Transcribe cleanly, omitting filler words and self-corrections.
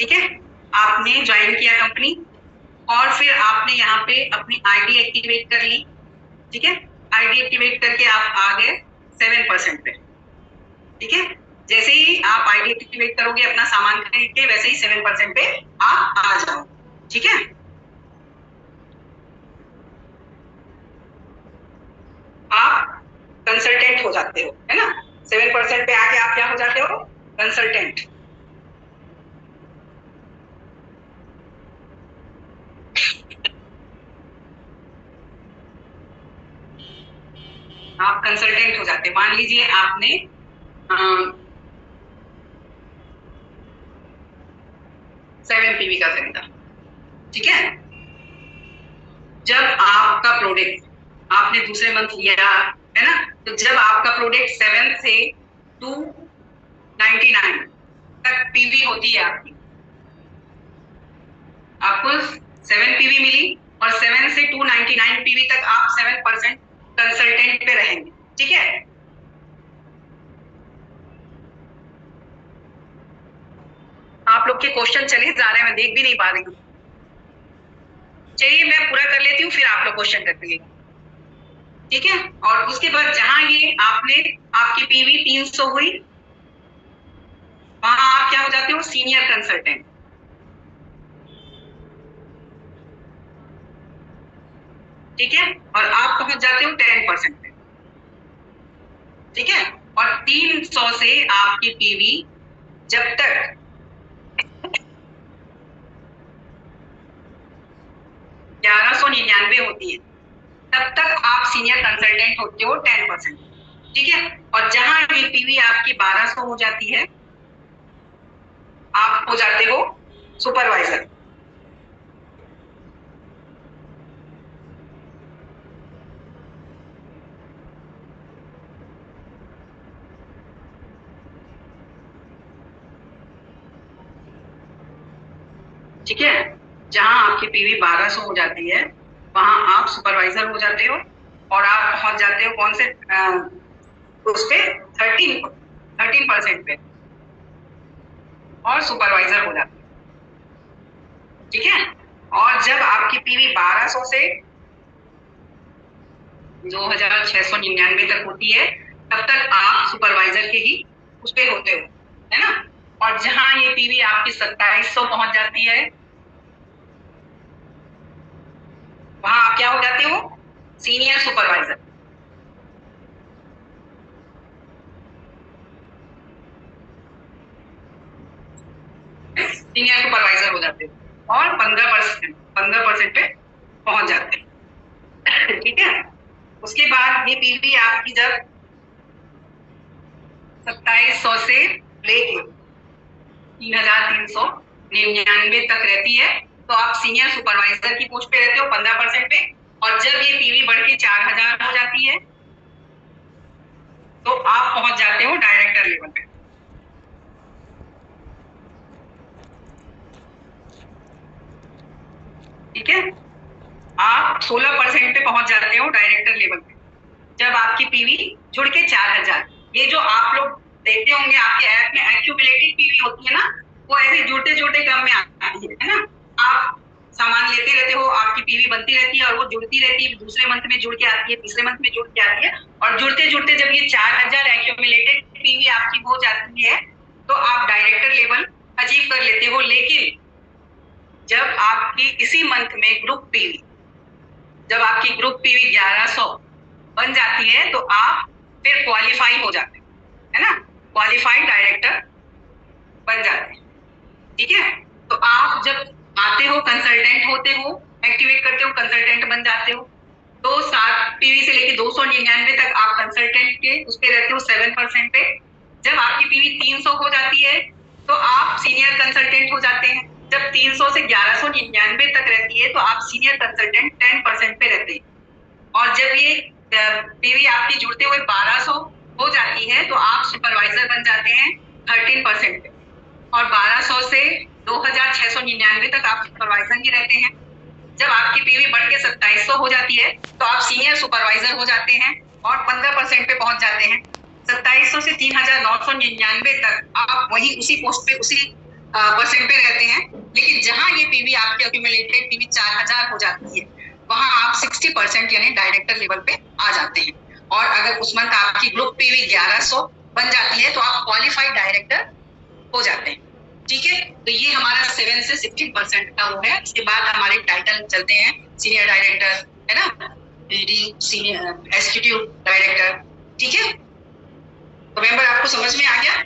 ठीक है, आपने ज्वाइन किया कंपनी और फिर आपने यहाँ पे अपनी आईडी एक्टिवेट कर ली। ठीक है, आईडी एक्टिवेट करके आप आ गए 7% पे। ठीक है, जैसे ही आप आईडी एक्टिवेट करोगे अपना सामान खरीद के, वैसे ही 7% पे आप आ जाओ। ठीक है, आप कंसल्टेंट हो जाते हो, है ना। 7% पे आके आप क्या हो जाते हो? कंसल्टेंट। आप कंसल्टेंट हो जाते। मान लीजिए आपने 7 पीवी का खरीदा। ठीक है, जब आपका प्रोडक्ट आपने दूसरे मंथ लिया, है ना, तो जब आपका प्रोडक्ट 7 से 299 तक पीवी होती है आपको 7 पीवी मिली और 7 से 299 पीवी तक आप 7% कंसल्टेंट पे रहेंगे। ठीक है, आप लोग के क्वेश्चन चले जा रहे हैं, मैं देख भी नहीं पा रही हूँ। चलिए मैं पूरा कर लेती हूँ, फिर आप लोग क्वेश्चन करते। ठीक है, और उसके बाद जहां ये आपकी पीवी 300 हुई, वहां आप क्या हो जाते हो? Senior consultant. ठीक है, और आप पहुंच जाते हो 10% पे। ठीक है, और 300 से आपकी पीवी जब तक 1199 होती है, तब तक आप सीनियर कंसल्टेंट होते हो 10%। ठीक है, और जहां ये पीवी आपकी 1200 हो जाती है, आप हो जाते हो सुपरवाइजर। ठीक है, जहां आपकी पीवी 1200 हो जाती है, वहां आप सुपरवाइजर हो जाते हो और आप पहुंच जाते हो कौन से उस पे 13% पे, और सुपरवाइजर हो जाते हो। ठीक है, और जब आपकी पीवी 1200 से 2699 तक होती है, तब तक आप सुपरवाइजर के ही उस पे होते हो, है ना। और जहां ये पीवी आपकी 2700 पहुंच जाती है, वहां आप क्या हो जाते हो? Senior supervisor. सीनियर सुपरवाइजर हो जाते हो और 15% पे पहुंच जाते हैं। ठीक है, उसके बाद ये पीवी आपकी जब 2700 से लेके 3399 तक रहती है, तो आप सीनियर सुपरवाइजर की पोस्ट पे रहते हो 15% पे। और जब ये पीवी बढ़ के 4000 हो जाती है, तो आप पहुंच जाते हो डायरेक्टर लेवल पे। ठीक है, आप 16% पे पहुंच जाते हो डायरेक्टर लेवल पे, जब आपकी पीवी जुड़ के 4000। ये जो आप लोग देखते होंगे आपके ऐप में एक्यूमुलेटेड पीवी होती है ना, वो ऐसे जुड़ते जुड़ते क्रम में आती है ना। आप सामान लेते रहते हो, आपकी पीवी बनती रहती है और वो जुड़ती रहती है, दूसरे मंथ में जुड़ के आती है, तीसरे मंथ में जुड़ के आती है, और जुड़ते जुड़ते जब ये 4000 एक्यूमुलेटेड पीवी आपकी हो जाती है, तो आप डायरेक्टर लेवल अचीव कर लेते हो। लेकिन जब आपकी इसी मंथ में ग्रुप पीवी, जब आपकी ग्रुप पीवी 1100 बन जाती है, तो आप फिर क्वालिफाई हो जाते हैं, है ना, क्वालिफाइड डायरेक्टर बन जाते हैं। ठीक है, तो आप जब आते हो कंसल्टेंट होते हो, एक्टिवेट करते हो, कंसल्टेंट बन जाते हो, तो 7 पीवी से लेके 299 तक आप कंसल्टेंट के उस पे रहते हो 7% पे। जब आपकी पीवी 300 हो जाती है, तो आप सीनियर कंसल्टेंट हो जाते हैं। जब 300 से 1199 तक रहती है, तो आप सीनियर कंसल्टेंट 10% पे रहते हैं। और जब ये पीवी आपकी जुड़ते हुए 1200 हो जाती है, तो आप सुपरवाइजर बन जाते हैं 13% पे। और 1200 से 2699 तक आप सुपरवाइजर ही रहते हैं। जब आपकी पीवी बढ़ के 2700 हो जाती है, तो आप सीनियर सुपरवाइजर हो जाते हैं और 15% पे पहुंच जाते हैं। 2700 से 3999 तक आप वही उसी पोस्ट पे, उसी परसेंट पे रहते हैं, लेकिन जहां ये पीवी आपके एक्यूमुलेटेड पीवी 4000 हो जाती है, वहां आप 60% यानी डायरेक्टर लेवल पे आ जाते हैं। और अगर उस मंथ आपकी ग्रुप पीवी 1100 बन जाती है तो आप क्वालिफाइड डायरेक्टर हो जाते हैं। ठीक है, तो ये हमारा 7 से 16% का वो है। इसके बाद हमारे टाइटल चलते हैं, सीनियर डायरेक्टर है ना, बीडी सीनियर एग्जीक्यूटिव डायरेक्टर। ठीक है, तो मेंबर आपको समझ में आ गया?